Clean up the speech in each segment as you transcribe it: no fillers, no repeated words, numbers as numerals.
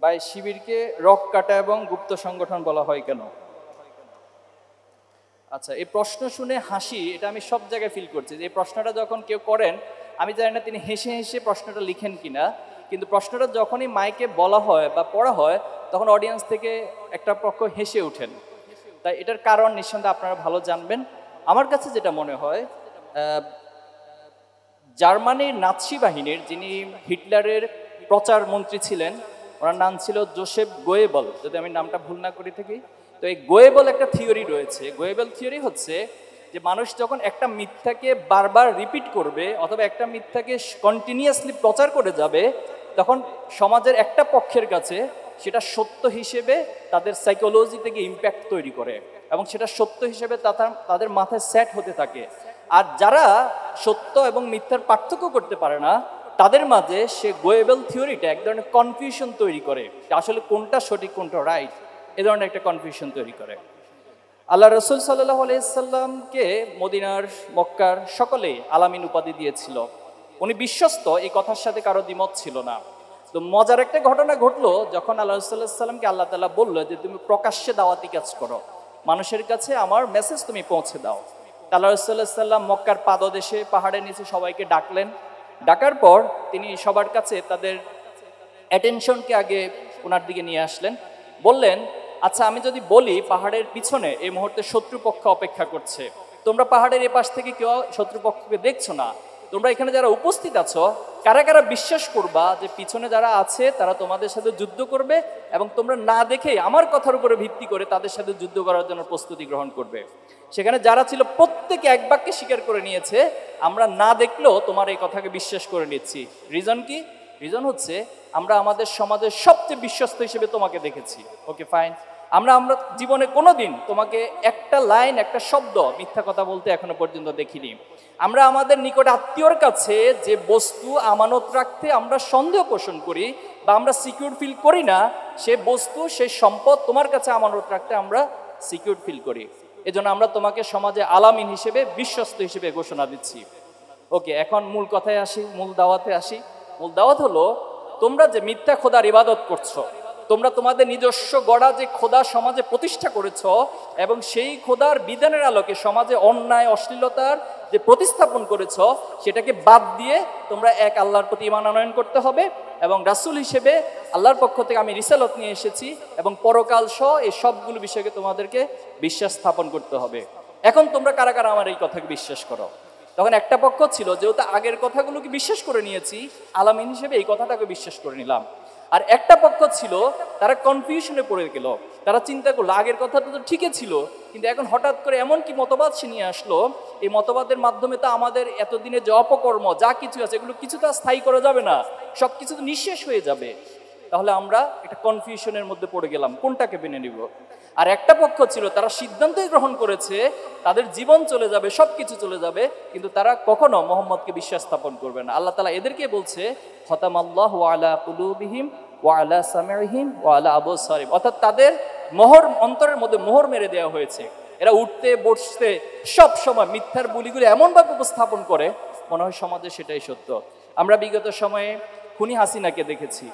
বা শিবিরকে রক কাটা এবং গুপ্ত সংগঠন বলা হয় কেন? আচ্ছা, এই প্রশ্ন শুনে হাসি, এটা আমি সব জায়গায় ফিল করছি। এই প্রশ্নটা যখন কেউ করেন, আমি জানি না তিনি হেসে হেসে প্রশ্নটা লিখেন কিনা, কিন্তু প্রশ্নটা যখনই মাইকে বলা হয় বা পড়া হয় তখন অডিয়েন্স থেকে একটা পক্ষ হেসে ওঠেন। তাই এটার কারণ নিঃসন্দেহে আপনারা ভালো জানবেন। আমার কাছে যেটা মনে হয়, জার্মানির নাৎসি বাহিনীর যিনি হিটলারের প্রচার মন্ত্রী ছিলেন, ওনার নাম ছিল জোসেফ গোয়েবল, যদি আমি নামটা ভুল না করে থাকি। তো এই গোয়েবল একটা থিওরি রয়েছে। গোয়েবল থিওরি হচ্ছে যে মানুষ যখন একটা মিথ্যাকে বারবার রিপিট করবে অথবা একটা মিথ্যাকে কন্টিনিউয়াসলি প্রচার করে যাবে, তখন সমাজের একটা পক্ষের কাছে সেটা সত্য হিসেবে তাদের সাইকোলজি থেকে ইম্প্যাক্ট তৈরি করে এবং সেটা সত্য হিসেবে তাদের মাথায় সেট হতে থাকে। আর যারা সত্য এবং মিথ্যার পার্থক্য করতে পারে না, তাদের মাঝে সে গোয়েবল থিওরিটা এক ধরনের কনফিউশন তৈরি করে, আসলে কোনটা সঠিক কোনটা রাইট, এ ধরনের একটা কনফিউশন তৈরি করে। আল্লাহ রসুল সাল্লাল্লাহু আলাইহি সাল্লামকে মদিনার মক্কার সকলেই আলামিন উপাধি দিয়েছিল। উনি বিশ্বস্ত, এই কথার সাথে কারো দ্বিমত ছিল না। তো মজার একটা ঘটনা ঘটলো, যখন আল্লাহ রসুল্লাহ সাল্লামকে আল্লাহ তাআলা বললো যে তুমি প্রকাশ্যে দাওয়াতি কাজ করো, মানুষের কাছে আমার মেসেজ তুমি পৌঁছে দাও। আল্লাহ রসুল্লাহ সাল্লাম মক্কার পাদদেশে পাহাড়ের নিচে সবাইকে ডাকলেন। ডাকার পর তিনি সবার কাছে তাদের অ্যাটেনশনকে আগে ওনার দিকে নিয়ে আসলেন। বললেন, আচ্ছা আমি যদি বলি পাহাড়ের পিছনে এই মুহূর্তে শত্রুপক্ষ অপেক্ষা করছে, তোমরা পাহাড়ের এপাশ থেকে কেউ শত্রুপক্ষকে দেখছো না, তোমরা এখানে যারা উপস্থিত আছো কারা কারা বিশ্বাস করবা যে পিছনে যারা আছে তারা তোমাদের সাথে যুদ্ধ করবে এবং তোমরা না দেখে আমার কথার উপরে ভিত্তি করে তাদের সাথে যুদ্ধ করার জন্য প্রস্তুতি গ্রহণ করবে? সেখানে যারা ছিল প্রত্যেকে এক বাক্যে স্বীকার করে নিয়েছে, আমরা না দেখলেও তোমার এই কথাকে বিশ্বাস করে নিচ্ছি। রিজন কি? রিজন হচ্ছে আমরা আমাদের সমাজের সবচেয়ে বিশ্বস্ত হিসেবে তোমাকে দেখেছি। ওকে ফাইন, আমরা জীবনে কোনোদিন তোমাকে একটা লাইন একটা শব্দ মিথ্যা কথা বলতে এখনো পর্যন্ত দেখিনি। আমরা আমাদের নিকট আত্মীয়র কাছে যে বস্তু আমানত রাখতে আমরা সন্দেহ পোষণ করি বা আমরা সিকিউর ফিল করি না, সে বস্তু সেই সম্পদ তোমার কাছে আমানত রাখতে আমরা সিকিউর ফিল করি। এজন্য আমরা তোমাকে সমাজে আলামিন হিসেবে বিশ্বস্ত হিসেবে ঘোষণা দিচ্ছি। ওকে, এখন মূল কথায় আসি, মূল দাওয়াতে আসি। মূল দাওয়াত হলো, তোমরা যে মিথ্যা খোদার ইবাদত করছো, তোমরা তোমাদের নিজস্ব গড়া যে খোদা সমাজে প্রতিষ্ঠা করেছ এবং সেই খোদার বিধানের আলোকে সমাজে অন্যায় অশ্লীলতার যে প্রতিস্থাপন করেছ, সেটাকে বাদ দিয়ে তোমরা এক আল্লাহর প্রতি ঈমান আনয়ন করতে হবে এবং রাসূল হিসেবে আল্লাহর পক্ষ থেকে আমি রিসালাত নিয়ে এসেছি এবং পরকাল সহ এই সবগুলো বিষয়কে তোমাদেরকে বিশ্বাস স্থাপন করতে হবে। এখন তোমরা কারা কারা আমার এই কথাকে বিশ্বাস করো? তখন একটা পক্ষ ছিল, যেহেতু আগের কথাগুলোকে বিশ্বাস করে নিয়েছি, আলামিন হিসেবে এই কথাটাকে বিশ্বাস করে নিলাম। আর একটা পক্ষ ছিল, তারা কনফিউশনে পড়ে গেল। তারা চিন্তা করলো আগের কথাটা তো ঠিকই ছিল, কিন্তু এখন হঠাৎ করে এমন কি মতবাদ সে নিয়ে আসলো, এই মতবাদের মাধ্যমে তো আমাদের এতদিনে যে অপকর্ম যা কিছু আছে এগুলো কিছু তো স্থায়ী করা যাবে না, সব কিছু তো নিঃশেষ হয়ে যাবে। তাহলে আমরা একটা কনফিউশনের মধ্যে পড়ে গেলাম, কোনটাকে মেনে নিব? আর একটা পক্ষ ছিল, তারা সিদ্ধান্তই গ্রহণ করেছে তাদের জীবন চলে যাবে, সব কিছু চলে যাবে, কিন্তু তারা কখনো মোহাম্মদকে বিশ্বাস স্থাপন করবে না। আল্লাহ তাআলা এদেরকে বলছে, খতামাল্লাহু আলা কুলুবিহিম ওয়া আলা সামিহিম ওয়া আলা আবসারিহিম, অর্থাৎ তাদের অন্তরের মধ্যে মোহর মেরে দেওয়া হয়েছে। এরা উঠতে বসতে সব সময় মিথ্যার বুলিগুলি এমনভাবে উপস্থাপন করে মনে হয় সমাজে সেটাই সত্য। আমরা বিগত সময়ে খুনি হাসিনাকে দেখেছি,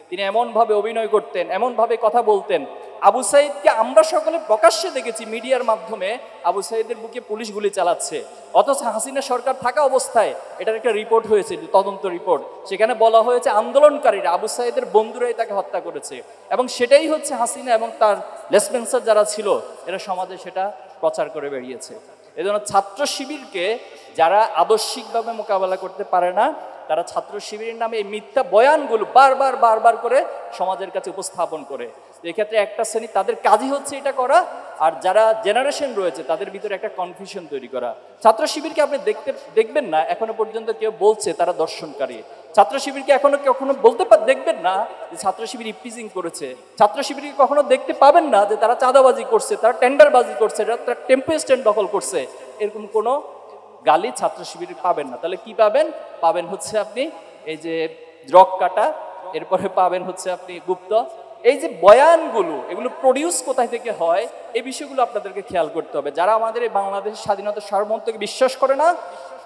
তিনি এমনভাবে অভিনয় করতেন, এমনভাবে কথা বলতেন। আবু সাঈদকে আমরা সকলে প্রকাশ্যে দেখেছি মিডিয়ার মাধ্যমে আবু সাঈদের বুকে পুলিশ গুলি চালাচ্ছে, অথচ হাসিনা সরকার থাকা অবস্থায় এটার একটা রিপোর্ট হয়েছে, তদন্ত রিপোর্ট, সেখানে বলা হয়েছে আন্দোলনকারীরা আবু সাঈদের বন্ধুরাই তাকে হত্যা করেছে। এবং সেটাই হচ্ছে হাসিনা এবং তার লেসপেন্সার যারা ছিল এরা সমাজে সেটা প্রচার করে বেরিয়েছে। এজন্য ছাত্র শিবিরকে যারা আদর্শিকভাবে মোকাবেলা করতে পারে না, তারা ছাত্র শিবিরের নামে এই মিথ্যা বয়ানগুলো বারবার করে সমাজের কাছে উপস্থাপন করে। এক্ষেত্রে একটা শ্রেণী তাদের কাজই হচ্ছে এটা করা, আর যারা জেনারেশন রয়েছে তাদের ভিতরে একটা কনফিউশন তৈরি করা। ছাত্র শিবিরকে আপনি দেখবেন না এখনো পর্যন্ত কেউ বলছে তারা দর্শনকারী। ছাত্র শিবিরকে কখনো দেখবেন না যে ছাত্র শিবির ইপটিজিং করেছে। ছাত্র শিবিরকে কখনো দেখতে পাবেন না যে তারা চাঁদাবাজি করছে, তারা টেন্ডারবাজি করছে, তারা টেম্পো স্ট্যান্ড দখল করছে। এরকম কোনো গালি ছাত্র শিবির পাবেন না। তাহলে কি পাবেন? পাবেন হচ্ছে আপনি এই যে রক কাটা, এরপরে পাবেন হচ্ছে আপনি গুপ্ত। এই যে বয়ানগুলো, এগুলো প্রডিউস কোথায় থেকে হয় এই বিষয়গুলো আপনাদেরকে খেয়াল করতে হবে। যারা আমাদের এই বাংলাদেশের স্বাধীনতা সার্বভৌমত্বকে বিশ্বাস করে না,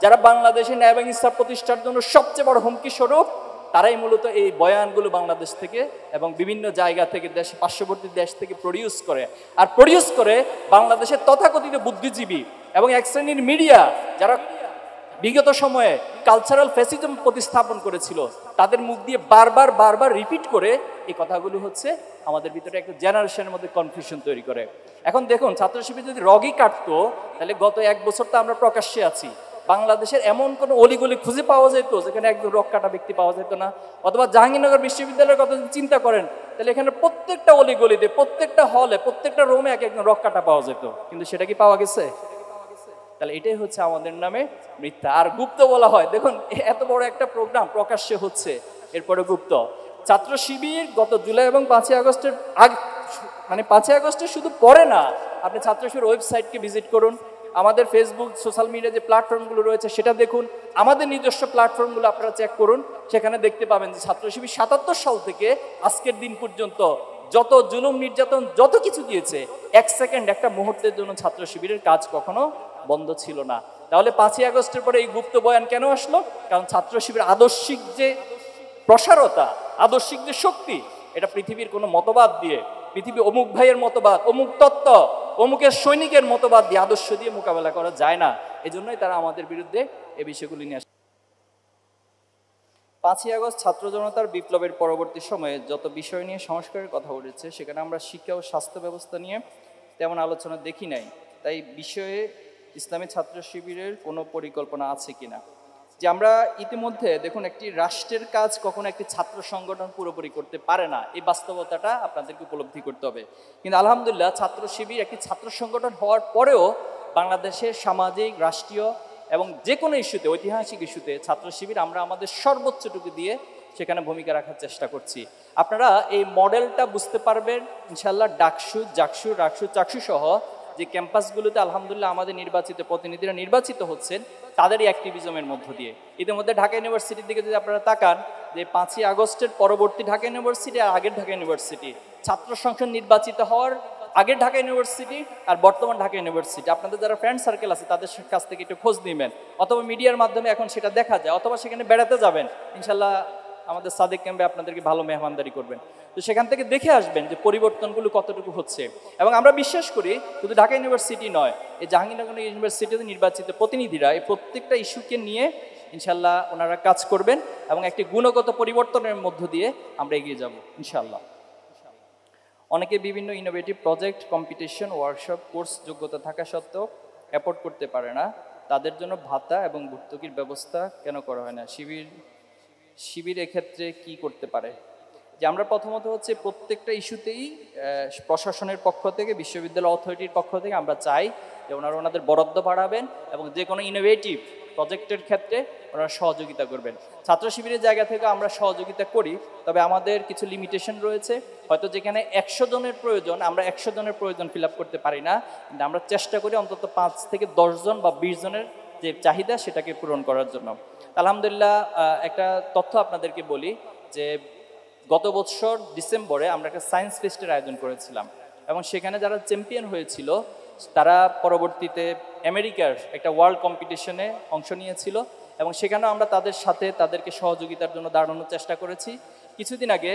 যারা বাংলাদেশে ন্যায় এবং ইনসাফ প্রতিষ্ঠার জন্য সবচেয়ে বড় হুমকি স্বরূপ, তারাই মূলত এই বয়ানগুলো বাংলাদেশ থেকে এবং বিভিন্ন জায়গা থেকে দেশ পার্শ্ববর্তী দেশ থেকে প্রডিউস করে বাংলাদেশের তথাকথিত বুদ্ধিজীবী এবং এক শ্রেণীর মিডিয়া যারা বিগত সময়ে কালচারাল ফ্যাসিজম প্রতিস্থাপন করেছিল, তাদের মুখ দিয়ে বারবার রিপিট করে এই কথাগুলো হচ্ছে আমাদের ভিতরে একটা জেনারেশনের মধ্যে কনফিউশন তৈরি করে। এখন দেখুন, ছাত্র শিবির যদি রগই কাটতো, তাহলে গত 1 বছর তো আমরা প্রকাশ্যে আছি, বাংলাদেশের এমন কোনো অলিগলি খুঁজে পাওয়া যেত যেখানে একজন রগ কাটা ব্যক্তি পাওয়া যেত না। অথবা জাহাঙ্গীরনগর বিশ্ববিদ্যালয়ের কথা যদি চিন্তা করেন, তাহলে এখানে প্রত্যেকটা অলিগলিতে, প্রত্যেকটা হলে, প্রত্যেকটা রুমে একজন রগ কাটা পাওয়া যেত, কিন্তু সেটা কি পাওয়া গেছে? তাহলে এটাই হচ্ছে আমাদের নামে মিথ্যা। আর গুপ্ত বলা হয়, দেখুন এত বড় একটা প্রোগ্রাম প্রকাশ্যে হচ্ছে, এরপরে গুপ্ত। ছাত্র শিবির গত জুলাই এবং 5ই আগস্টের মানে 5ই আগস্টের শুধু পরে না, আপনি ছাত্র শিবির ওয়েবসাইটকে ভিজিট করুন, আমাদের ফেসবুক সোশ্যাল মিডিয়া যে প্ল্যাটফর্মগুলো রয়েছে সেটা দেখুন, আমাদের নিজস্ব প্ল্যাটফর্মগুলো আপনারা চেক করুন, সেখানে দেখতে পাবেন যে ছাত্র শিবির 77 সাল থেকে আজকের দিন পর্যন্ত যত জুলুম নির্যাতন যত কিছু দিয়েছে, 1 সেকেন্ড একটা মুহূর্তের জন্য ছাত্র শিবিরের কাজ কখনো বন্ধ ছিল না। তাহলে 5ই আগস্টের পরে এই গুপ্ত বয়ান কেন আসলো? কারণ ছাত্র শিবির আদর্শিক যে প্রসারতা, আদর্শিক যে শক্তি, এটা পৃথিবীর কোনো মতবাদ দিয়ে, পৃথিবী অমুক ভাইয়ের মতবাদ, অমুক তত্ত্ব, অমুকের সৈনিকের মতবাদ দিয়ে, আদর্শ দিয়ে মোকাবেলা করা যায় না। এই জন্যই তারা আমাদের বিরুদ্ধে এই বিষয়গুলি নিয়ে আসে। 5ই আগস্ট ছাত্র জনতার বিপ্লবের পরবর্তী সময়ে যত বিষয় নিয়ে সংস্কারের কথা উঠেছে, সেখানে আমরা শিক্ষা ও স্বাস্থ্য ব্যবস্থা নিয়ে তেমন আলোচনা দেখি নাই। তাই বিষয়ে ইসলামী ছাত্র শিবিরের কোনো পরিকল্পনা আছে কিনা? যে আমরা ইতিমধ্যে দেখুন, একটি রাষ্ট্রের কাজ কখনো একটি ছাত্র সংগঠন পুরোপুরি করতে পারে না, এই বাস্তবতাটা আপনাদেরকে উপলব্ধি করতে হবে। কিন্তু আলহামদুলিল্লাহ, ছাত্র শিবির একটি ছাত্র সংগঠন হওয়ার পরেও বাংলাদেশের সামাজিক, রাষ্ট্রীয় এবং যে কোনো ইস্যুতে, ঐতিহাসিক ইস্যুতে ছাত্র শিবির আমরা আমাদের সর্বোচ্চটুকু দিয়ে সেখানে ভূমিকা রাখার চেষ্টা করছি। আপনারা এই মডেলটা বুঝতে পারবেন ইনশাল্লাহ ডাকসু, জাকসু, রাকসু, চাকসু সহ যে ক্যাম্পাসগুলোতে আলহামদুলিল্লাহ আমাদের নির্বাচিত প্রতিনিধিরা নির্বাচিত হচ্ছেন, তাদেরই অ্যাক্টিভিজমের মধ্য দিয়ে। ইতিমধ্যে ঢাকা ইউনিভার্সিটির দিকে যদি আপনারা তাকান, যে 5ই আগস্টের পরবর্তী ঢাকা ইউনিভার্সিটি আর আগের ঢাকা ইউনিভার্সিটি, ছাত্র সংসদ নির্বাচিত হওয়ার আগের ঢাকা ইউনিভার্সিটি আর বর্তমান ঢাকা ইউনিভার্সিটি, আপনাদের যারা ফ্রেন্ড সার্কেল আছে তাদের কাছ থেকে একটু খোঁজ নেবেন, অথবা মিডিয়ার মাধ্যমে এখন সেটা দেখা যায়, অথবা সেখানে বেড়াতে যাবেন, ইনশাল্লাহ আমাদের সাদেক ক্যাম্পে আপনাদেরকে ভালো মেহমানদারি করবেন। তো সেখান থেকে দেখে আসবেন যে পরিবর্তনগুলো কতটুকু হচ্ছে। এবং আমরা বিশ্বাস করি শুধু ঢাকা ইউনিভার্সিটি নয়, এই জাহাঙ্গীরনগর ইউনিভার্সিটিতে নির্বাচিত প্রতিনিধিরা এই প্রত্যেকটা ইস্যুকে নিয়ে ইনশাল্লাহ ওনারা কাজ করবেন এবং একটি গুণগত পরিবর্তনের মধ্য দিয়ে আমরা এগিয়ে যাব ইনশাল্লাহ। অনেকে বিভিন্ন innovative project, competition, workshop, course যোগ্যতা থাকা সত্ত্বেও অ্যাফোর্ড করতে পারে না, তাদের জন্য ভাতা এবং ভর্তুকির ব্যবস্থা কেন করা হয় না? শিবির এক্ষেত্রে কি করতে পারে? যে আমরা প্রথমত হচ্ছে প্রত্যেকটা ইস্যুতেই প্রশাসনের পক্ষ থেকে, বিশ্ববিদ্যালয় অথরিটির পক্ষ থেকে আমরা চাই যে ওনারা ওনাদের বরাদ্দ বাড়াবেন এবং যে কোনো ইনোভেটিভ প্রজেক্টের ক্ষেত্রে ওনারা সহযোগিতা করবেন। ছাত্র শিবিরের জায়গা থেকে আমরা সহযোগিতা করি, তবে আমাদের কিছু লিমিটেশন রয়েছে। হয়তো যেখানে 100 জনের প্রয়োজন, আমরা 100 জনের প্রয়োজন ফিল আপ করতে পারি না, কিন্তু আমরা চেষ্টা করি অন্তত 5 থেকে 10 জন বা 20 জনের যে চাহিদা সেটাকে পূরণ করার জন্য। আলহামদুলিল্লাহ, একটা তথ্য আপনাদেরকে বলি যে গত বছর ডিসেম্বরে আমরা একটা সায়েন্স ফেস্টের আয়োজন করেছিলাম এবং সেখানে যারা চ্যাম্পিয়ন হয়েছিল তারা পরবর্তীতে আমেরিকার একটা ওয়ার্ল্ড কম্পিটিশনে অংশ নিয়েছিল এবং সেখানেও আমরা তাদের সাথে তাদেরকে সহযোগিতার জন্য দাঁড়ানোর চেষ্টা করেছি। কিছুদিন আগে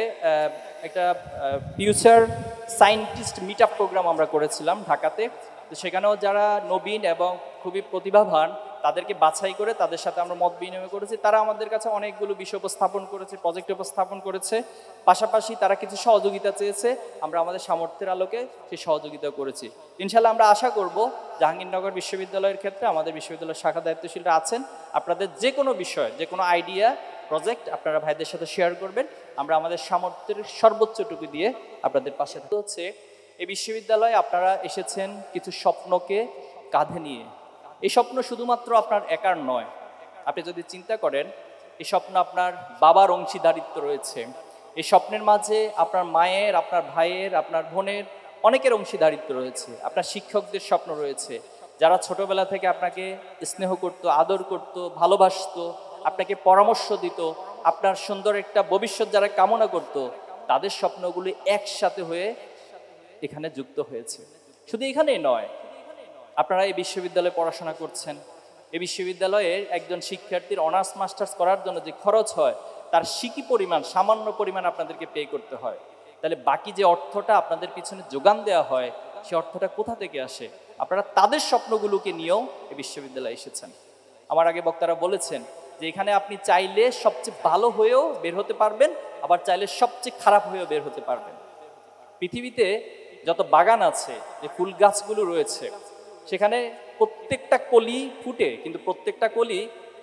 একটা future scientist meet up programme আমরা করেছিলাম ঢাকাতে। তো সেখানেও যারা নবীন এবং খুবই প্রতিভাবান তাদেরকে বাছাই করে তাদের সাথে আমরা মত বিনিময় করেছি। তারা আমাদের কাছে অনেকগুলো বিষয় উপস্থাপন করেছে, প্রজেক্ট উপস্থাপন করেছে, পাশাপাশি তারা কিছু সহযোগিতা চেয়েছে, আমরা আমাদের সামর্থ্যের আলোকে সেই সহযোগিতা করেছি। ইনশাল্লাহ আমরা আশা করব জাহাঙ্গীরনগর বিশ্ববিদ্যালয়ের ক্ষেত্রে আমাদের বিশ্ববিদ্যালয়ের শাখা দায়িত্বশীলরা আছেন, আপনাদের যে কোনো বিষয়, যে কোনো আইডিয়া, প্রজেক্ট আপনারা ভাইদের সাথে শেয়ার করবেন, আমরা আমাদের সামর্থ্যের সর্বোচ্চটুকু দিয়ে আপনাদের পাশে হচ্ছে। এই বিশ্ববিদ্যালয়ে আপনারা এসেছেন কিছু স্বপ্নকে কাঁধে নিয়ে। এই স্বপ্ন শুধুমাত্র আপনার একার নয়, আপনি যদি চিন্তা করেন এই স্বপ্ন আপনার বাবার অংশীদারিত্ব রয়েছে, এই স্বপ্নের মাঝে আপনার মায়ের, আপনার ভাইয়ের, আপনার বোনের অনেকের অংশীদারিত্ব রয়েছে, আপনার শিক্ষকদের স্বপ্ন রয়েছে, যারা ছোটবেলা থেকে আপনাকে স্নেহ করত, আদর করত, ভালোবাসত, আপনাকে পরামর্শ দিত, আপনার সুন্দর একটা ভবিষ্যৎ যারা কামনা করত, তাদের স্বপ্নগুলি একসাথে হয়ে এখানে যুক্ত হয়েছে। শুধু এখানেই নয়, আপনারা এই বিশ্ববিদ্যালয়ে পড়াশোনা করছেন, এই বিশ্ববিদ্যালয়ে একজন শিক্ষার্থীর অনার্স মাস্টার্স করার জন্য যে খরচ হয় তার সিকি পরিমাণ, সামান্য পরিমাণ আপনাদেরকে পে করতে হয়। তাহলে বাকি যে অর্থটা আপনাদের পিছনে যোগান দেওয়া হয়, সে অর্থটা কোথা থেকে আসে? আপনারা তাদের স্বপ্নগুলোকে নিয়েও এই বিশ্ববিদ্যালয়ে এসেছেন। আমার আগে বক্তারা বলেছেন যে এখানে আপনি চাইলে সবচেয়ে ভালো হয়েও বের হতে পারবেন, আবার চাইলে সবচেয়ে খারাপ হয়েও বের হতে পারবেন। পৃথিবীতে যত বাগান আছে, যে ফুল গাছগুলো রয়েছে, সেখানে প্রত্যেকটা কলি ফুটে, কিন্তু প্রত্যেকটা কলি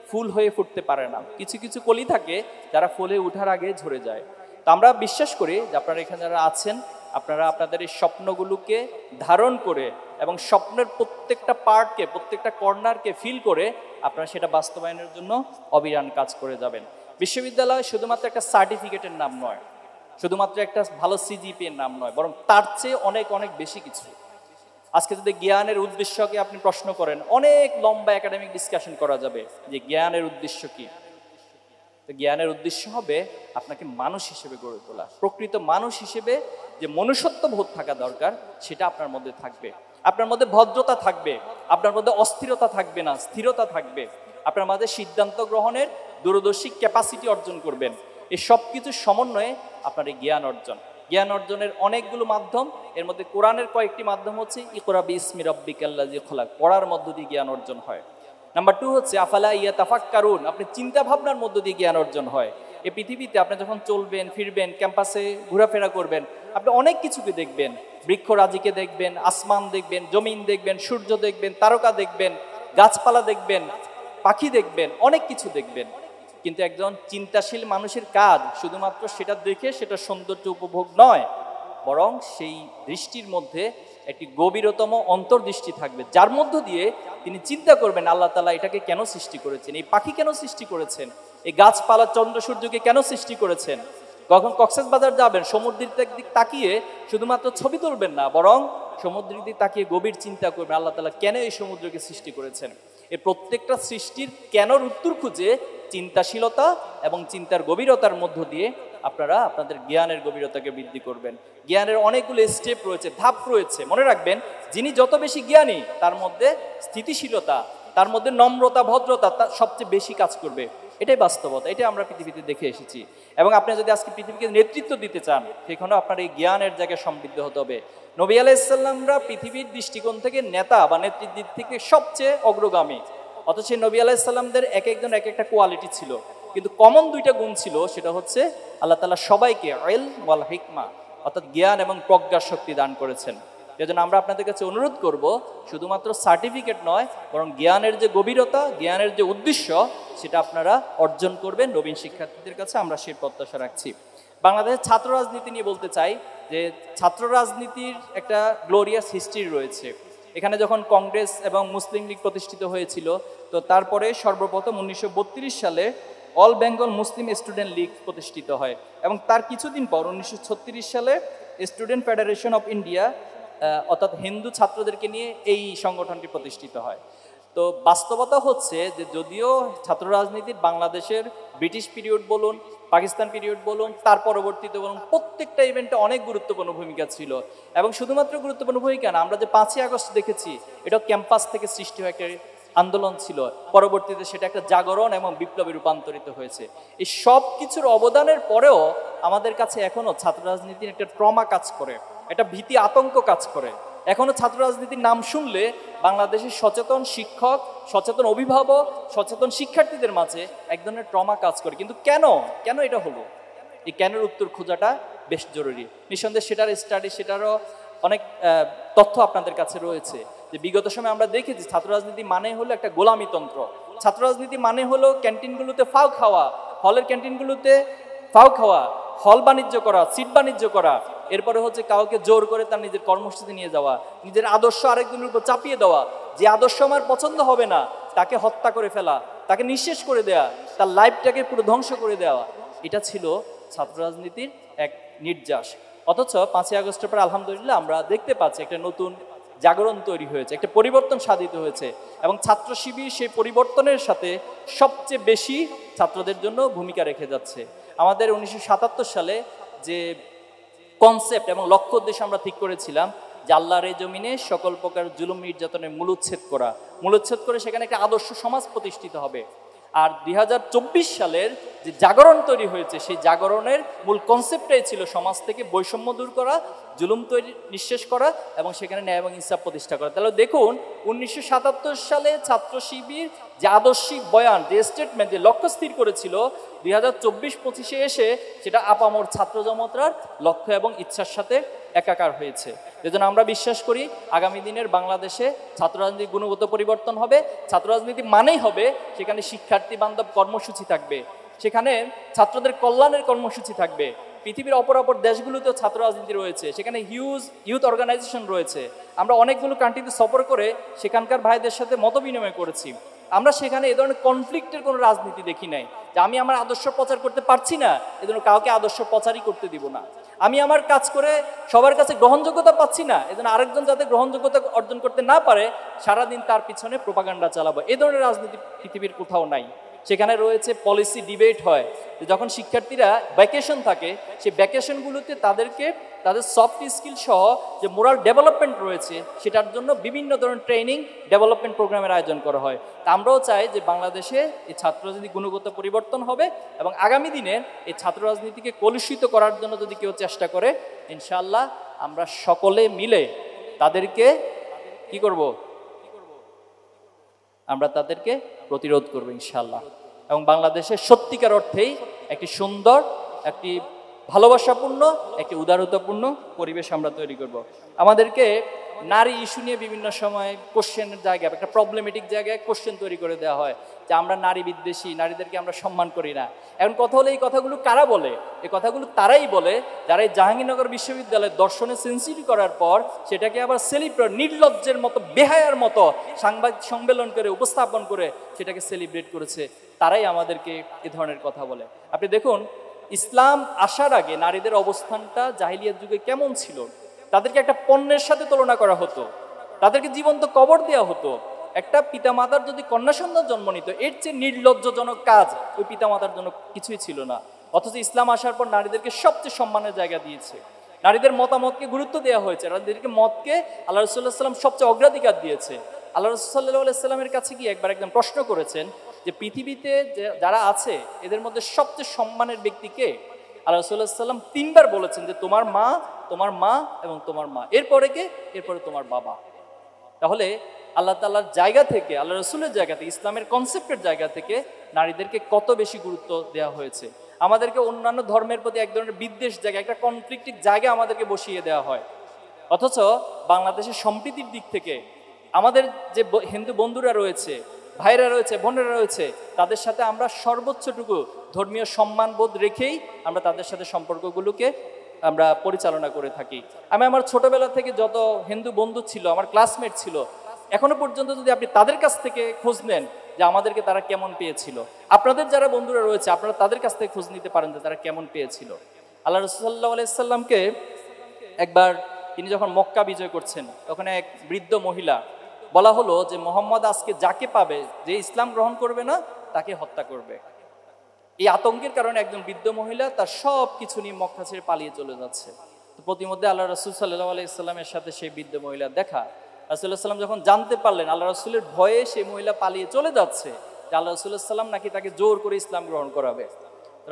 ফুল হয়ে ফুটতে পারে না। কিছু কিছু কলি থাকে যারা ফুলে ওঠার আগে ঝরে যায়। তো আমরা বিশ্বাস করি যে আপনারা এখানে যারা আছেন, আপনারা আপনাদের এই স্বপ্নগুলোকে ধারণ করে এবং স্বপ্নের প্রত্যেকটা পার্টকে, প্রত্যেকটা কর্নারকে ফিল করে আপনারা সেটা বাস্তবায়নের জন্য অবিরাম কাজ করে যাবেন। বিশ্ববিদ্যালয় শুধুমাত্র একটা সার্টিফিকেটের নাম নয়, শুধুমাত্র একটা ভালো সিজিপিএর নাম নয়, বরং তার চেয়ে অনেক অনেক বেশি কিছু। আজকে যদি জ্ঞানের উদ্দেশ্যকে আপনি প্রশ্ন করেন, অনেক লম্বা একাডেমিক ডিসকাশন করা যাবে যে জ্ঞানের উদ্দেশ্য কি। তো জ্ঞানের উদ্দেশ্য হবে আপনাকে মানুষ হিসেবে গড়ে তোলা, প্রকৃত মানুষ হিসেবে যে মনুষ্যত্ব বোধ থাকা দরকার সেটা আপনার মধ্যে থাকবে। আপনার মধ্যে ভদ্রতা থাকবে, আপনার মধ্যে অস্থিরতা থাকবে না, স্থিরতা থাকবে। আপনার মধ্যে সিদ্ধান্ত গ্রহণের দূরদর্শী ক্যাপাসিটি অর্জন করবেন। এই সব কিছুর সমন্বয়ে আপনার এই জ্ঞান অর্জন। জ্ঞান অর্জনের অনেকগুলো মাধ্যম, এর মধ্যে কোরআনের কয়েকটি মাধ্যম হচ্ছে ইকরা বিসমি রাব্বিকাল্লাযী খলাক, পড়ার মধ্য দিয়ে জ্ঞান অর্জন হয়। নাম্বার 2 হচ্ছে আফালা ইয়াতাফাক্কারুন, আপনি চিন্তা ভাবনার মধ্য দিয়ে জ্ঞান অর্জন হয়। এই পৃথিবীতে আপনি যখন চলবেন ফিরবেন, ক্যাম্পাসে ঘোরাফেরা করবেন, আপনি অনেক কিছুকে দেখবেন। বৃক্ষরাজিকে দেখবেন, আসমান দেখবেন, জমিন দেখবেন, সূর্য দেখবেন, তারকা দেখবেন, গাছপালা দেখবেন, পাখি দেখবেন, অনেক কিছু দেখবেন। কিন্তু একজন চিন্তাশীল মানুষের কাজ শুধুমাত্র সেটা দেখে সেটা সৌন্দর্য উপভোগ নয়, বরং সেই দৃষ্টির মধ্যে একটি গভীরতম অন্তর্দৃষ্টি থাকবে, যার মধ্য দিয়ে তিনি চিন্তা করবেন আল্লাহ তাআলা এটাকে কেন সৃষ্টি করেছেন, এই পাখি কেন সৃষ্টি করেছেন, এই গাছপালা চন্দ্র সূর্যকে কেন সৃষ্টি করেছেন। কখন কক্সবাজার যাবেন, সমুদ্রের দিক তাকিয়ে শুধুমাত্র ছবি তুলবেন না, বরং সমুদ্রের দিক তাকিয়ে গভীর চিন্তা করবেন আল্লাহ তাআলা কেন এই সমুদ্রকে সৃষ্টি করেছেন। এই প্রত্যেকটা সৃষ্টির কেনর উত্তর খুঁজে চিন্তাশীলতা এবং চিন্তার গভীরতার মধ্য দিয়ে আপনারা আপনাদের জ্ঞানের গভীরতাকে বৃদ্ধি করবেন। জ্ঞানের অনেকগুলো স্টেপ রয়েছে, ধাপ রয়েছে। মনে রাখবেন, যিনি যত বেশি জ্ঞানী তার মধ্যে স্থিতিশীলতা, তার মধ্যে নম্রতা, ভদ্রতা তার সবচেয়ে বেশি কাজ করবে। এটাই বাস্তবতা, এটাই আমরা পৃথিবীতে দেখে এসেছি। এবং আপনি যদি আজকে পৃথিবীকে নেতৃত্ব দিতে চান, সেখানেও আপনার এই জ্ঞানের জায়গায় সমৃদ্ধ হতে হবে। নবী আলাইহিস সালামরা পৃথিবীর দৃষ্টিকোণ থেকে নেতা বা নেতৃত্বের দিক থেকে সবচেয়ে অগ্রগামী, অথচ নবী আলাইহিস সালামদের এক একজন এক একটা কোয়ালিটি ছিল, কিন্তু কমন দুইটা গুণ ছিল। সেটা হচ্ছে আল্লাহ তাআলা সবাইকে ইলম ওয়াল হিকমা, অর্থাৎ জ্ঞান এবং প্রজ্ঞার শক্তি দান করেছেন। এজন্য আমরা আপনাদের কাছে অনুরোধ করব, শুধুমাত্র সার্টিফিকেট নয়, বরং জ্ঞানের যে গভীরতা, জ্ঞানের যে উদ্দেশ্য, সেটা আপনারা অর্জন করবেন। নবীন শিক্ষার্থীদের কাছে আমরা সেই প্রত্যাশা রাখছি। বাংলাদেশের ছাত্র রাজনীতি নিয়ে বলতে চাই যে ছাত্র রাজনীতির একটা গ্লোরিয়াস হিস্ট্রি রয়েছে। এখানে যখন কংগ্রেস এবং মুসলিম লীগ প্রতিষ্ঠিত হয়েছিল, তো তারপরে সর্বপ্রথম 1932 সালে অল বেঙ্গল মুসলিম স্টুডেন্ট লীগ প্রতিষ্ঠিত হয়, এবং তার কিছুদিন পর 1936 সালে স্টুডেন্ট ফেডারেশন অফ ইন্ডিয়া, অর্থাৎ হিন্দু ছাত্রদেরকে নিয়ে এই সংগঠনটি প্রতিষ্ঠিত হয়। তো বাস্তবতা হচ্ছে যে যদিও ছাত্র রাজনীতির বাংলাদেশের ব্রিটিশ পিরিয়ড বলুন, পাকিস্তান পিরিয়ড বলুন, তার পরবর্তীতে বলুন, প্রত্যেকটা ইভেন্টে অনেক গুরুত্বপূর্ণ ভূমিকা ছিল। এবং শুধুমাত্র গুরুত্বপূর্ণ ভূমিকা না, আমরা যে 5ই আগস্ট দেখেছি, এটাও ক্যাম্পাস থেকে সৃষ্টি হয়ে একটা আন্দোলন ছিল, পরবর্তীতে সেটা একটা জাগরণ এবং বিপ্লবে রূপান্তরিত হয়েছে। এই সব কিছুর অবদানের পরেও আমাদের কাছে এখনো ছাত্র রাজনীতির একটা ট্রমা কাজ করে, একটা ভীতি আতঙ্ক কাজ করে। এখনো ছাত্র রাজনীতির নাম শুনলে বাংলাদেশের সচেতন শিক্ষক, সচেতন অভিভাবক, সচেতন শিক্ষার্থীদের মাঝে এক ধরনের ট্রমা কাজ করে। কিন্তু কেন এটা হলো, এই কেনের উত্তর খোঁজাটা বেশ জরুরি। নিঃসন্দেহে সেটার স্টাডি, সেটারও অনেক তথ্য আপনাদের কাছে রয়েছে যে বিগত সময় আমরা দেখেছি ছাত্র রাজনীতি মানে হলো একটা গোলামিতন্ত্র। ছাত্র রাজনীতি মানে হলো ক্যান্টিনগুলোতে ফাও খাওয়া, হলের ক্যান্টিনগুলোতে ফাও খাওয়া, হল বাণিজ্য করা, সিট বাণিজ্য করা, এরপরে হচ্ছে কাউকে জোর করে তার নিজের কর্মসূচিতে নিয়ে যাওয়া, নিজের আদর্শ আরেকজনের উপর চাপিয়ে দেওয়া, যে আদর্শ আমার পছন্দ হবে না তাকে হত্যা করে ফেলা, তাকে নিঃশেষ করে দেওয়া, তার লাইফটাকে পুরো ধ্বংস করে দেওয়া। এটা ছিল ছাত্র রাজনীতির এক নির্যাস। অথচ 5ই আগস্টের পর আলহামদুলিল্লাহ আমরা দেখতে পাচ্ছি একটা নতুন জাগরণ তৈরি হয়েছে, একটা পরিবর্তন সাধিত হয়েছে, এবং ছাত্র শিবির সেই পরিবর্তনের সাথে সবচেয়ে বেশি ছাত্রদের জন্য ভূমিকা রেখে যাচ্ছে। আমাদের 1977 সালে যে কনসেপ্ট এবং লক্ষ্য উদ্দেশ্য আমরা ঠিক করেছিলাম যে আল্লাহর এই জমিনে সকল প্রকার জুলুম নির্যাতনের মূলোচ্ছেদ করে সেখানে একটা আদর্শ সমাজ প্রতিষ্ঠিত হবে। আর 2024 সালের যে জাগরণ তৈরি হয়েছে, সেই জাগরণের মূল কনসেপ্টটাই ছিল সমাজ থেকে বৈষম্য দূর করা, জুলুম তৈরি নিঃশেষ করা এবং সেখানে ন্যায় এবং ইনসাফ প্রতিষ্ঠা করা। তাহলে দেখুন 1977 সালে ছাত্র শিবির যে আদর্শিক বয়ান, যে স্টেটমেন্ট, যে লক্ষ্য স্থির করেছিল, 2024-25 এসে সেটা আপামর ছাত্র জনতার লক্ষ্য এবং ইচ্ছার সাথে একাকার হয়েছে। এজন্য আমরা বিশ্বাস করি আগামী দিনের বাংলাদেশে ছাত্র রাজনীতির গুণগত পরিবর্তন হবে। ছাত্র রাজনীতি মানেই হবে সেখানে শিক্ষার্থী বান্ধব কর্মসূচি থাকবে, সেখানে ছাত্রদের কল্যাণের কর্মসূচি থাকবে। পৃথিবীর অপর দেশগুলোতেও ছাত্র রাজনীতি রয়েছে, সেখানে হিউজ ইউথ অর্গানাইজেশন রয়েছে। আমরা অনেকগুলো কান্ট্রিতে সফর করে সেখানকার ভাইদের সাথে মত বিনিময় করেছি। আমরা সেখানে এ ধরনের কনফ্লিক্টের কোনো রাজনীতি দেখি নাই, যে আমি আমার আদর্শ প্রচার করতে পারছি না এজন্য কাউকে আদর্শ প্রচারই করতে দিব না, আমি আমার কাজ করে সবার কাছে গ্রহণযোগ্যতা পাচ্ছি না এজন্য আরেকজন যাতে গ্রহণযোগ্যতা অর্জন করতে না পারে সারাদিন তার পিছনে প্রোপাগান্ডা চালাবো। এই ধরনের রাজনীতি পৃথিবীর কোথাও নাই। সেখানে রয়েছে পলিসি ডিবেট হয়, যখন শিক্ষার্থীরা ভ্যাকেশন থাকে সেই ভ্যাকেশনগুলোতে তাদেরকে তাদের সফট স্কিল সহ যে মোরাল ডেভেলপমেন্ট রয়েছে সেটার জন্য বিভিন্ন ধরনের ট্রেনিং ডেভেলপমেন্ট প্রোগ্রামের আয়োজন করা হয়। তা আমরাও চাই যে বাংলাদেশে এই ছাত্র রাজনীতি গুণগত পরিবর্তন হবে এবং আগামী দিনে এই ছাত্র রাজনীতিকে কলুষিত করার জন্য যদি কেউ চেষ্টা করে, ইনশাআল্লাহ আমরা সকলে মিলে তাদেরকে কি করব, আমরা তাদেরকে প্রতিরোধ করব ইনশাআল্লাহ। এবং বাংলাদেশের সত্যিকার অর্থেই একটি সুন্দর, একটি ভালোবাসাপূর্ণ, একটি উদারতাপূর্ণ পরিবেশ আমরা তৈরি করব। আমাদেরকে নারী ইস্যু নিয়ে বিভিন্ন সময় কোশ্চেনের জায়গায়, একটা প্রবলেমেটিক জায়গায় কোশ্চেন তৈরি করে দেওয়া হয় যে আমরা নারী বিদ্বেষী, নারীদেরকে আমরা সম্মান করি না। এখন কথা হলো এই কথাগুলো কারা বলে? এই কথাগুলো তারাই বলে যারা এই জাহাঙ্গীরনগর বিশ্ববিদ্যালয়ের দর্শনে সেন্সিটি করার পর সেটাকে আবার সেলিব্রেট, নির্লজ্জের মতো, বেহায়ার মতো সাংবাদিক সম্মেলন করে উপস্থাপন করে সেটাকে সেলিব্রেট করেছে। তারাই আমাদেরকে এ ধরনের কথা বলে। আপনি দেখুন ইসলাম আসার আগে নারীদের অবস্থানটা জাহিলিয়াত যুগে কেমন ছিল। তাদেরকে একটা পণ্যের সাথে তুলনা করা হতো, তাদেরকে জীবন্ত কবর দেওয়া হতো। একটা পিতামাতার যদি কন্যা সন্তান জন্ম নিত, এর চেয়ে নির্লজ্জজনক কাজ ওই পিতামাতার জন্য কিছুই ছিল না। অথচ ইসলাম আসার পর নারীদেরকে সবচেয়ে সম্মানের জায়গা দিয়েছে, নারীদের মতামতকে গুরুত্ব দেওয়া হয়েছে, নারীদেরকে মতকে আল্লাহ রাসূলুল্লাহ সাল্লাম সবচেয়ে অগ্রাধিকার দিয়েছে। আল্লাহ রাসূল সাল্লাল্লাহু আলাইহি সাল্লামের কাছে গিয়ে একবার একজন প্রশ্ন করেছেন যে পৃথিবীতে যারা আছে এদের মধ্যে সবচেয়ে সম্মানের ব্যক্তি কে? আল্লাহ রাসূলুল্লাহ সাল্লাম 3 বার বলেছেন যে তোমার মা, তোমার মা এবং তোমার মা, এরপরে কে? এরপরে তোমার বাবা। তাহলে আল্লাহ তাআলার জায়গা থেকে, আল্লাহ রাসূলের জায়গা থেকে, ইসলামের কনসেপ্টের জায়গা থেকে নারীদেরকে কত বেশি গুরুত্ব দেওয়া হয়েছে। আমাদেরকে অন্যান্য ধর্মের প্রতি এক ধরনের বিদ্বেষ জায়গা, একটা কনফ্লিক্টিভ জায়গা আমাদেরকে বসিয়ে দেওয়া হয়। অথচ বাংলাদেশের সম্প্রীতির দিক থেকে আমাদের যে হিন্দু বন্ধুরা রয়েছে, ভাইরা রয়েছে, বোনেরা রয়েছে, তাদের সাথে আমরা সর্বোচ্চটুকু ধর্মীয় সম্মানবোধ রেখেই আমরা তাদের সাথে সম্পর্কগুলোকে আমরা পরিচালনা করে থাকি। আমি আমার ছোটবেলা থেকে যত হিন্দু বন্ধু ছিল, আমার ক্লাসমেট ছিল, এখনো পর্যন্ত যদি আপনি তাদের কাছ থেকে খোঁজ নেন যে আমাদেরকে তারা কেমন পেয়েছিল, আপনাদের যারা বন্ধুরা রয়েছে আপনারা তাদের কাছ থেকে খোঁজ নিতে পারেন যে তারা কেমন পেয়েছিল। আল্লাহ রাসূল সাল্লাল্লাহু আলাইহি সাল্লামকে একবার তিনি যখন মক্কা বিজয় করছেন তখন এক বৃদ্ধ মহিলা, বলা হলো যে মোহাম্মদ আজকে যাকে পাবে, যে ইসলাম গ্রহণ করবে না তাকে হত্যা করবে। এই আতঙ্কের কারণে একজন বৃদ্ধ মহিলা তার সব কিছু নিয়ে মক্কা ছেড়ে পালিয়ে চলে যাচ্ছে। তো প্রতিমধ্যে আল্লাহ রাসূল সাল্লাল্লাহু আলাইহি সাল্লামের সাথে সেই বৃদ্ধ মহিলার দেখা। রাসূলুল্লাহ সাল্লাম যখন জানতে পারলেন আল্লাহ রাসূলের ভয়ে সেই মহিলা পালিয়ে চলে যাচ্ছে, যে আল্লাহ রাসূলুল্লাহ সাল্লাম নাকি তাকে জোর করে ইসলাম গ্রহণ করাবে,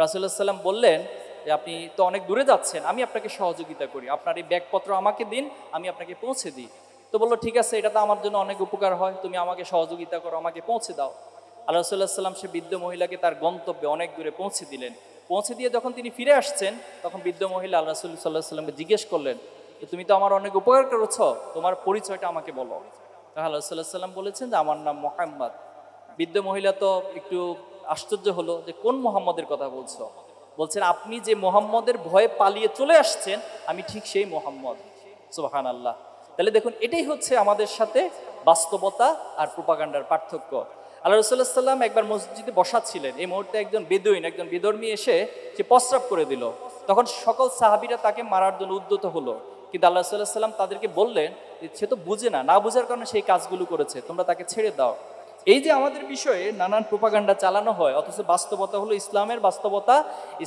রাসূলুল্লাহ সাল্লাম বললেন যে আপনি তো অনেক দূরে যাচ্ছেন, আমি আপনাকে সহযোগিতা করি, আপনার এই ব্যাগপত্র আমাকে দিন, আমি আপনাকে পৌঁছে দিই। তো বললো ঠিক আছে, এটা তো আমার জন্য অনেক উপকার হয়, তুমি আমাকে সহযোগিতা করো, আমাকে পৌঁছে দাও। আল্লাহ রাসূলুল্লাহ সাল্লাম সে বৃদ্ধ মহিলাকে তার গন্তব্যে অনেক দূরে পৌঁছে দিলেন। পৌঁছে দিয়ে যখন তিনি ফিরে আসছেন তখন বৃদ্ধ মহিলা আল্লাহ রাসূল সাল্লাল্লাহু আলাইহি সাল্লামকে জিজ্ঞেস করলেন যে তুমি তো আমার অনেক উপকার করেছো, তোমার পরিচয়টা আমাকে বলো। আল্লাহ রাসূল সাল্লাল্লাহু আলাইহি সাল্লাম বলেছেন যে আমার নাম মুহাম্মদ। বৃদ্ধ মহিলা তো একটু আশ্চর্য হলো যে কোন মুহাম্মদের কথা বলছো? বলছেন আপনি যে মুহাম্মদের ভয়ে পালিয়ে চলে আসছেন আমি ঠিক সেই মুহাম্মদ। সুবহানাল্লাহ। তাহলে দেখুন এটাই হচ্ছে আমাদের সাথে বাস্তবতা আর প্রোপাগান্ডার পার্থক্য। আল্লাহ রাসূলুল্লাহ সাল্লাল্লাহু আলাইহি ওয়াসাল্লাম একবার মসজিদে বসা ছিলেন, এই মুহূর্তে একজন বেদুইন, একজন বিধর্মী এসে সে প্রস্রাব করে দিল। তখন সকল সাহাবীরা তাকে মারার জন্য উদ্যত হলো, কিন্তু আল্লাহ রাসূলুল্লাহ সাল্লাল্লাহু আলাইহি ওয়াসাল্লাম তাদেরকে বললেন যে সে তো বুঝে না, না বুঝার কারণে সেই কাজগুলো করেছে, তোমরা তাকে ছেড়ে দাও। এই যে আমাদের বিষয়ে নানান প্রোপাগান্ডা চালানো হয়, অথচ বাস্তবতা হলো ইসলামের বাস্তবতা।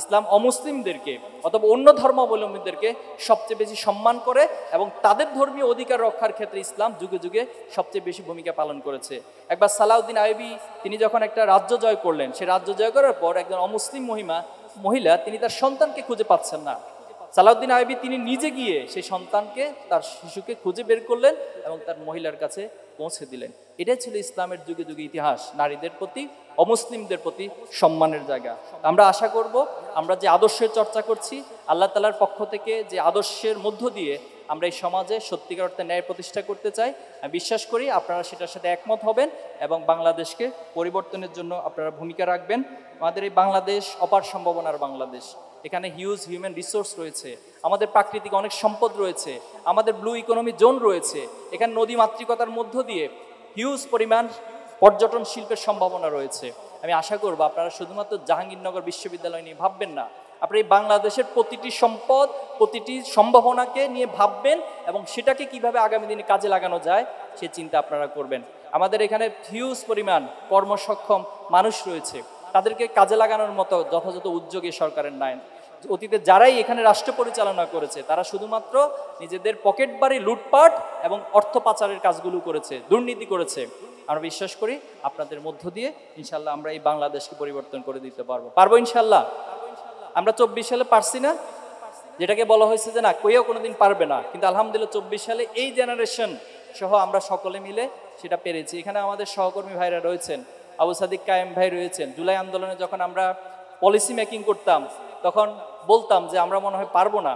ইসলাম অমুসলিমদেরকে অথবা অন্য ধর্মাবলম্বীদেরকে সবচেয়ে বেশি সম্মান করে এবং তাদের ধর্মীয় অধিকার রক্ষার ক্ষেত্রে ইসলাম যুগে যুগে সবচেয়ে বেশি ভূমিকা পালন করেছে। একবার সালাউদ্দিন আইয়ুবী তিনি যখন একটা রাজ্য জয় করলেন, সে রাজ্য জয় করার পর একজন অমুসলিম মহিলা তিনি তার সন্তানকে খুঁজে পাচ্ছেন না। সালাউদ্দিন আইয়ুবী তিনি নিজে গিয়ে সেই সন্তানকে, তার শিশুকে খুঁজে বের করলেন এবং তার মহিলার কাছে পৌঁছে দিলেন। এটাই ছিল ইসলামের যুগে যুগে ইতিহাস, নারীদের প্রতি, অমুসলিমদের প্রতি সম্মানের জায়গা। আমরা আশা করব আমরা যে আদর্শের চর্চা করছি, আল্লাহ তাআলার পক্ষ থেকে যে আদর্শের মধ্য দিয়ে আমরা এই সমাজে সত্যিকার অর্থে ন্যায় প্রতিষ্ঠা করতে চাই, আমি বিশ্বাস করি আপনারা সেটার সাথে একমত হবেন এবং বাংলাদেশকে পরিবর্তনের জন্য আপনারা ভূমিকা রাখবেন। আমাদের এই বাংলাদেশ অপার সম্ভাবনার বাংলাদেশ। এখানে হিউজ হিউম্যান রিসোর্স রয়েছে, আমাদের প্রাকৃতিক অনেক সম্পদ রয়েছে, আমাদের ব্লু ইকোনমি জোন রয়েছে, এখানে নদী মাতৃকতার মধ্য দিয়ে হিউজ পরিমাণ পর্যটন শিল্পের সম্ভাবনা রয়েছে। আমি আশা করব আপনারা শুধুমাত্র জাহাঙ্গীরনগর বিশ্ববিদ্যালয় নিয়ে ভাববেন না, আপনারা এই বাংলাদেশের প্রতিটি সম্পদ, প্রতিটি সম্ভাবনাকে নিয়ে ভাববেন এবং সেটাকে কিভাবে আগামী দিনে কাজে লাগানো যায় সে চিন্তা আপনারা করবেন। আমাদের এখানে হিউজ পরিমাণ কর্মসক্ষম মানুষ রয়েছে, তাদেরকে কাজে লাগানোর মতো যথাযথ উদ্যোগে সরকারের নাই। অতীতে যারাই এখানে রাষ্ট্র পরিচালনা করেছে তারা শুধুমাত্র নিজেদের পকেট বাড়ি লুটপাট এবং অর্থ পাচারের কাজগুলো করেছে, দুর্নীতি করেছে। আমরা বিশ্বাস করি আপনাদের মধ্য দিয়ে ইনশাল্লাহ আমরা এই বাংলাদেশকে পরিবর্তন করে দিতে পারবো ইনশাল্লাহ। আমরা 24 সালে পারছি না, যেটাকে বলা হয়েছে যে না কেউ কোনোদিন পারবে না, কিন্তু আলহামদুলিল্লাহ 24 সালে এই জেনারেশন সহ আমরা সকলে মিলে সেটা পেরেছি। এখানে আমাদের সহকর্মী ভাইরা রয়েছেন, আবু সাদিক কায়েম ভাই রয়েছেন। জুলাই আন্দোলনে যখন আমরা পলিসি মেকিং করতাম তখন বলতাম যে আমরা মনে হয় পারবো না,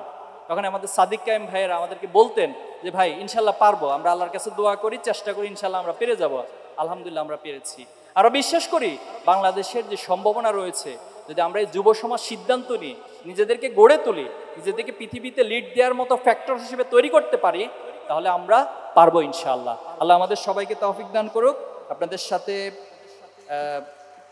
তখন আমাদের সাদিক কায়েম ভাইয়েরা আমাদেরকে বলতেন যে ভাই ইনশাল্লাহ পারবো, আমরা আল্লাহর কাছে দোয়া করি, চেষ্টা করি, ইনশাল্লাহ আমরা পেরে যাব। আলহামদুলিল্লাহ আমরা পেরেছি। আমরা বিশ্বাস করি বাংলাদেশের যে সম্ভাবনা রয়েছে, যদি আমরা এই যুব সমাজ সিদ্ধান্ত নিই, নিজেদেরকে গড়ে তুলি, নিজেদেরকে পৃথিবীতে লিড দেওয়ার মতো ফ্যাক্টর হিসেবে তৈরি করতে পারি, তাহলে আমরা পারবো ইনশাআল্লাহ। আল্লাহ আমাদের সবাইকে তৌফিক দান করুক। আপনাদের সাথে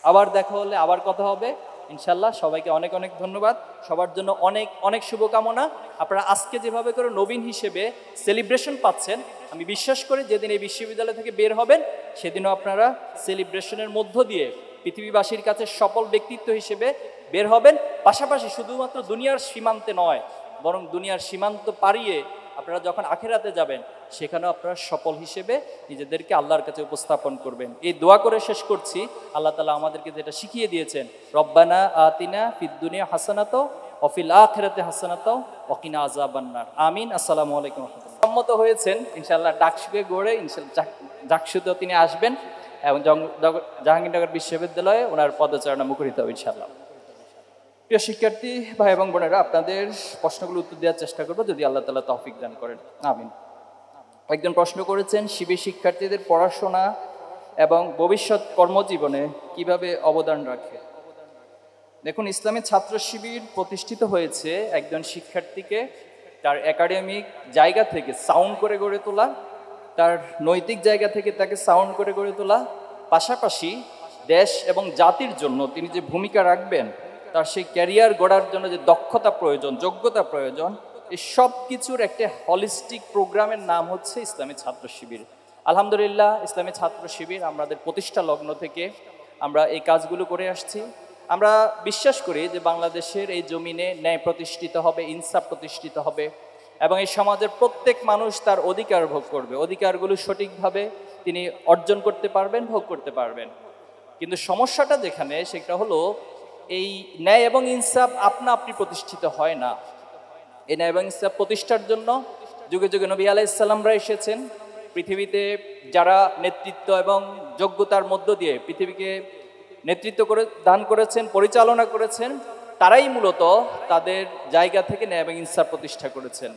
আবার দেখা হলে আবার কথা হবে ইনশাআল্লাহ। সবাইকে অনেক অনেক ধন্যবাদ, সবার জন্য অনেক অনেক শুভকামনা। আপনারা আজকে যেভাবে করে নবীন হিসেবে সেলিব্রেশন পাচ্ছেন, আমি বিশ্বাস করি যেদিন এই বিশ্ববিদ্যালয় থেকে বের হবেন সেদিনও আপনারা সেলিব্রেশনের মধ্য দিয়ে পৃথিবীবাসীর কাছে সফল ব্যক্তিত্ব হিসেবে বের হবেন। পাশাপাশি শুধুমাত্র দুনিয়ার সীমান্তে নয়, বরং দুনিয়ার সীমান্ত পাড়িয়ে আপনারা যখন আখিরাতে যাবেন সেখানেও আপনারা সফল হিসেবে নিজেদেরকে আল্লাহর কাছে উপস্থাপন করবেন। এই দোয়া করে শেষ করছি, আল্লাহ তাআলা আমাদেরকে যেটা শিখিয়ে দিয়েছেন, রব্বানা আতিনা ফিদ দুনিয়া হাসানাতাও ওয়া ফিল আখিরাতি হাসানাতাও ওয়া কিনা আযাবান্নার। আমিন। আসসালামু আলাইকুম। সম্মত হয়েছেন ইনশাআল্লাহ ডাকসুকে গড়ে ইনশাআল্লাহ ডাকসুতেও তিনি আসবেন এবং জাহাঙ্গীরনগর বিশ্ববিদ্যালয়ে ওনার পদচারণা মুখরিত হবে ইনশাআল্লাহ। প্রিয় শিক্ষার্থী ভাই এবং বোনেরা, আপনাদের প্রশ্নগুলো উত্তর দেওয়ার চেষ্টা করবো যদি আল্লাহ তাআলা তৌফিক দান করেন। আমিন। একজন প্রশ্ন করেছেন, শিবির শিক্ষার্থীদের পড়াশোনা এবং ভবিষ্যৎ কর্মজীবনে কিভাবে অবদান রাখে। দেখুন, ইসলামী ছাত্র শিবির প্রতিষ্ঠিত হয়েছে একজন শিক্ষার্থীকে তার একাডেমিক জায়গা থেকে সাউন্ড করে গড়ে তোলা, তার নৈতিক জায়গা থেকে তাকে সাউন্ড করে গড়ে তোলা, পাশাপাশি দেশ এবং জাতির জন্য তিনি যে ভূমিকা রাখবেন, তার সেই ক্যারিয়ার গড়ার জন্য যে দক্ষতা প্রয়োজন, যোগ্যতা প্রয়োজন, এই সব কিছুর একটা হলিস্টিক প্রোগ্রামের নাম হচ্ছে ইসলামী ছাত্র শিবির। আলহামদুলিল্লাহ, ইসলামী ছাত্র শিবির আমাদের প্রতিষ্ঠা লগ্ন থেকে আমরা এই কাজগুলো করে আসছি। আমরা বিশ্বাস করি যে বাংলাদেশের এই জমিনে ন্যায় প্রতিষ্ঠিত হবে, ইনসাফ প্রতিষ্ঠিত হবে এবং এই সমাজের প্রত্যেক মানুষ তার অধিকার ভোগ করবে, অধিকারগুলো সঠিকভাবে তিনি অর্জন করতে পারবেন, ভোগ করতে পারবেন। কিন্তু সমস্যাটা যেখানে, সেটা হলো এই ন্যায় এবং ইনসাফ আপনা আপনি প্রতিষ্ঠিত হয় না। এই ন্যায় এবং ইনসাফ প্রতিষ্ঠার জন্য যুগে যুগে নবী আলাইহিস সালামরা এসেছেন। পৃথিবীতে যারা নেতৃত্ব এবং যোগ্যতার মধ্য দিয়ে পৃথিবীকে নেতৃত্ব করে দান করেছেন, পরিচালনা করেছেন, তারাই মূলত তাদের জায়গা থেকে ন্যায় এবং ইনসাফ প্রতিষ্ঠা করেছেন।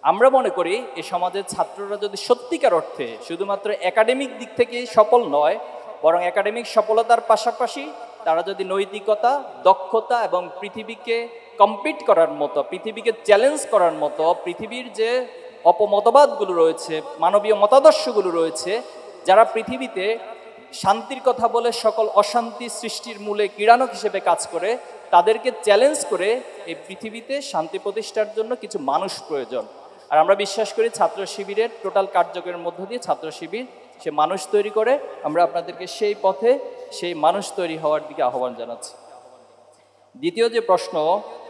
আমরা মনে করি এই সমাজের ছাত্ররা যদি সত্যিকার অর্থে শুধুমাত্র একাডেমিক দিক থেকে সফল নয়, বরং একাডেমিক সফলতার পাশাপাশি তারা যদি নৈতিকতা, দক্ষতা এবং পৃথিবীকে কম্পিট করার মতো, পৃথিবীকে চ্যালেঞ্জ করার মতো, পৃথিবীর যে অপমতবাদগুলো রয়েছে, মানবীয় মতাদর্শগুলো রয়েছে, যারা পৃথিবীতে শান্তির কথা বলে সকল অশান্তি সৃষ্টির মূলে কিরানক হিসেবে কাজ করে, তাদেরকে চ্যালেঞ্জ করে এই পৃথিবীতে শান্তি প্রতিষ্ঠার জন্য কিছু মানুষ প্রয়োজন। আর আমরা বিশ্বাস করি ছাত্র শিবিরের টোটাল কার্যক্রমের মধ্য দিয়ে ছাত্র শিবির সে মানুষ তৈরি করে, আমরা আপনাদেরকে সেই পথে সেই মানুষ তৈরি হওয়ার দিকে আহ্বান জানাচ্ছি। দ্বিতীয় যে প্রশ্ন,